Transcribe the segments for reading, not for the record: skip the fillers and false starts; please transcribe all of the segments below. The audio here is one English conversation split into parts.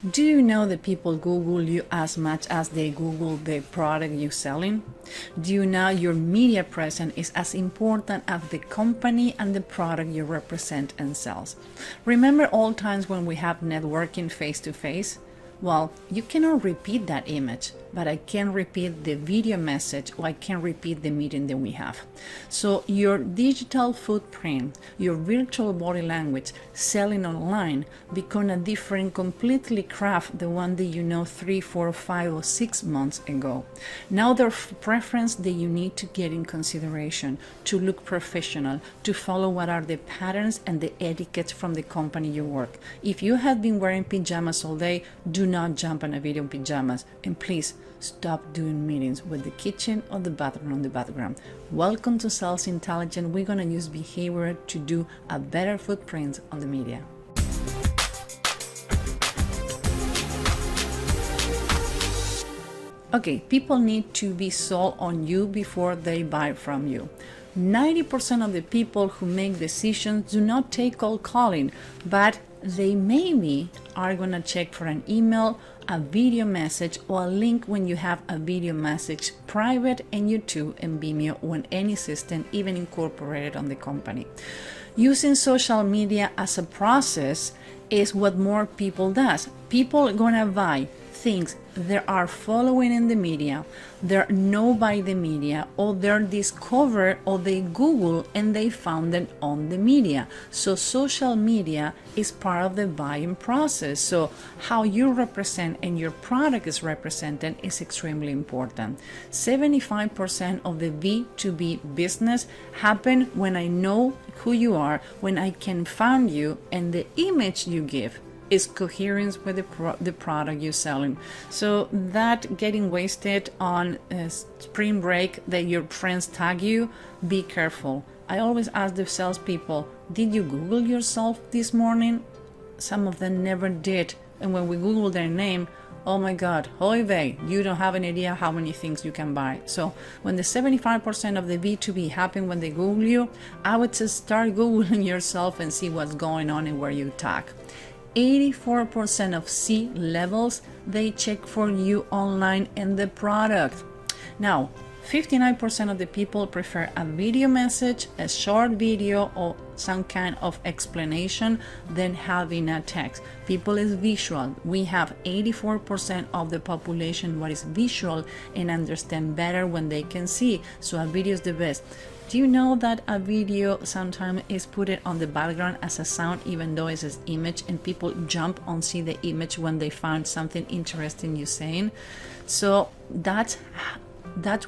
Do you know that people Google you as much as they Google the product you're selling? Do you know your media presence is as important as the company and the product you represent and sells? Remember all times when we have networking face to face? Well, you cannot repeat that image, but I can repeat the video message, or I can repeat the meeting that we have. So your digital footprint, your virtual body language, selling online become a different, completely craft, the one that you know 3, 4, 5, or 6 months ago. Now their preference that you need to get in consideration to look professional, to follow what are the patterns and the etiquettes from the company you work. If you have been wearing pajamas all day, do not jump on a video in pajamas, and please stop doing meetings with the kitchen or the bathroom on the background. Welcome to Sales Intelligence. We're going to use behavior to do a better footprint on the media. Okay, people need to be sold on you before they buy from you. 90% of the people who make decisions do not take cold calling, but they maybe are going to check for an email, a video message, or a link when you have a video message private in YouTube and Vimeo or in any system, even incorporated on the company. Using social media as a process is what more people does. People are going to buy things they are following in the media, they're know by the media, or they're discovered, or they Google and they found them on the media. So social media is part of the buying process. So how you represent and your product is represented is extremely important. 75% of the B2B business happen when I know who you are, when I can find you, and the image you give is coherence with the product you're selling. So that getting wasted on spring break that your friends tag you, be careful. I always ask the salespeople, did you Google yourself this morning? Some of them never did. And when we Google their name, oh my God, orive, you don't have an idea how many things you can buy. So when the 75% of the B2B happen when they Google you, I would just start Googling yourself and see what's going on and where you tag. 84% of C levels, they check for you online and the product. Now, 59% of the people prefer a video message, a short video, or some kind of explanation than having a text. People is visual. We have 84% of the population what is visual and understand better when they can see. So a video is the best. Do you know that a video sometimes is put it on the background as a sound, even though it's an image, and people jump on see the image when they find something interesting you're saying? So that's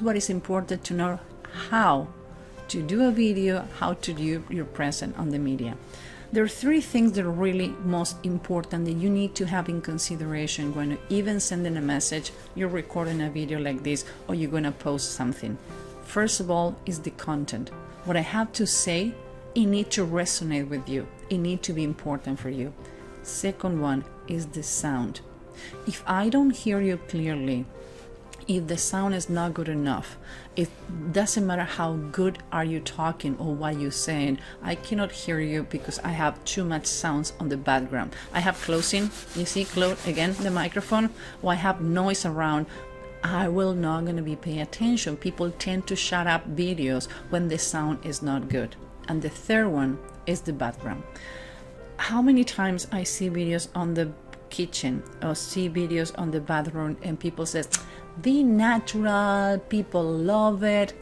what is important to know, how to do a video, how to do your presence on the media. There are 3 things that are really most important that you need to have in consideration when even sending a message, you're recording a video like this, or you're going to post something. First of all is the content. What I have to say, it needs to resonate with you. It needs to be important for you. Second one is the sound. If I don't hear you clearly, if the sound is not good enough, it doesn't matter how good are you talking or what you're saying, I cannot hear you because I have too much sounds on the background. I have closing, you see, close again the microphone, or I have noise around. I will not going to be paying attention. People tend to shut up videos when the sound is not good. And the third one is the background. How many times I see videos on the kitchen or see videos on the bathroom and people says, be natural, people love it.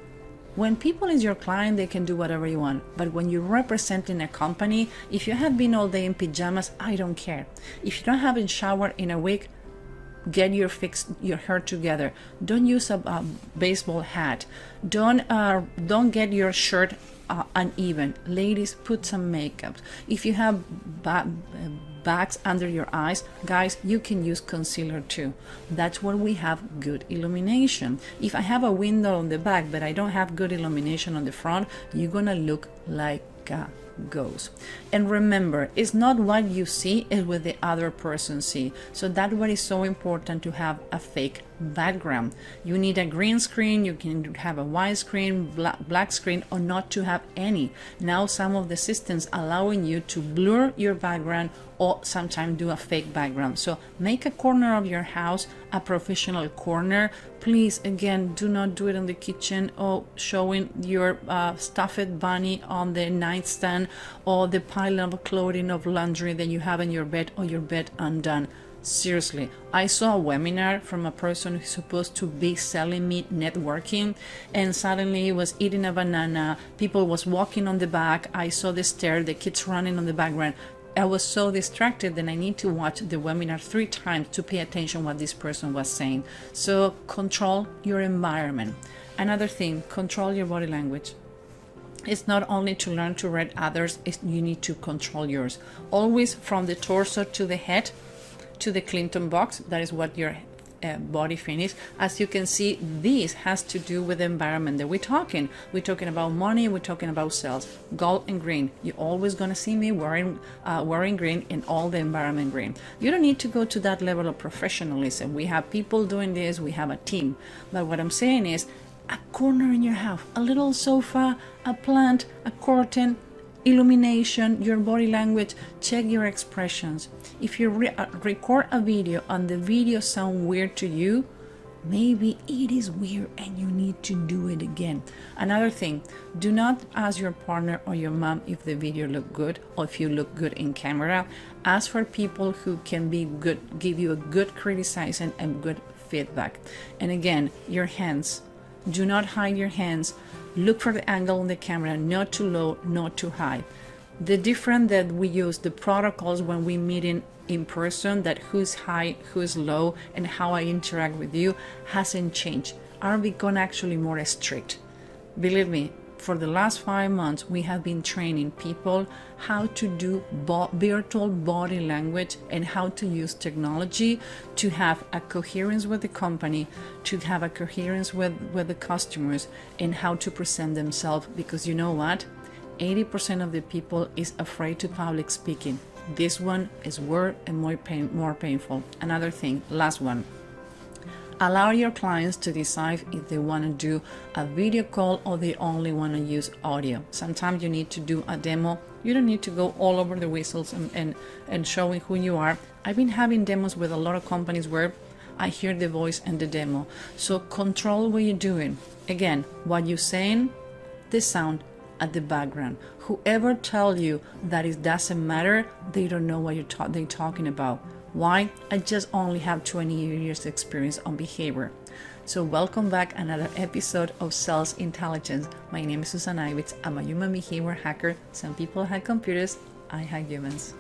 When people is your client, they can do whatever you want. But when you're representing a company, if you have been all day in pajamas, I don't care. If you don't have a shower in a week, get your hair together. Don't use a baseball hat. Don't get your shirt uneven. Ladies, put some makeup. If you have bags under your eyes, guys, you can use concealer too. That's where we have good illumination. If I have a window on the back but I don't have good illumination on the front, you're gonna look like a ghost. And remember, it's not what you see, it's what the other person see. So that's what is so important, to have a fake background. You need a green screen, you can have a white screen, black screen, or not to have any. Now some of the systems allowing you to blur your background or sometimes do a fake background. So make a corner of your house a professional corner. Please, again, do not do it in the kitchen or showing your stuffed bunny on the nightstand or the pile of clothing of laundry that you have in your bed or your bed undone. Seriously, I saw a webinar from a person who's supposed to be selling me networking, and suddenly he was eating a banana, people was walking on the back, I saw the stair, the kids running on the background. I was so distracted that I need to watch the webinar 3 times to pay attention what this person was saying. So control your environment. Another thing, control your body language. It's not only to learn to read others, you need to control yours. Always from the torso to the head, to the Clinton box, that is what your body finish. As you can see, this has to do with the environment that we're talking. We're talking about money, we're talking about sales. Gold and green. You're always gonna see me wearing green in all the environment green. You don't need to go to that level of professionalism. We have people doing this, we have a team. But what I'm saying is, a corner in your house, a little sofa, a plant, a curtain, illumination, your body language, check your expressions. If you record a video and the video sound weird to you, maybe it is weird and you need to do it again. Another thing, do not ask your partner or your mom if the video look good or if you look good in camera. Ask for people who can be good, give you a good criticism and good feedback. And again, your hands. Do not hide your hands. Look for the angle on the camera, not too low, not too high. The difference that we use, the protocols when we meet in person, that who's high, who's low, and how I interact with you hasn't changed. Are become actually more strict. Believe me, for the last 5 months, we have been training people how to do virtual body language and how to use technology to have a coherence with the company, to have a coherence with the customers, and how to present themselves. Because you know what? 80% of the people is afraid to public speaking. This one is worse and more painful. Another thing, last one. Allow your clients to decide if they want to do a video call or they only want to use audio. Sometimes you need to do a demo. You don't need to go all over the whistles and showing who you are. I've been having demos with a lot of companies where I hear the voice and the demo. So control what you're doing. Again, what you're saying, the sound at the background. Whoever tell you that it doesn't matter, they don't know what they're talking about. Why? I just only have 20 years experience on behavior. So welcome back another episode of Sales Intelligence. My name is Ibitz. I'm a human behavior hacker. Some people hack computers, I hack humans.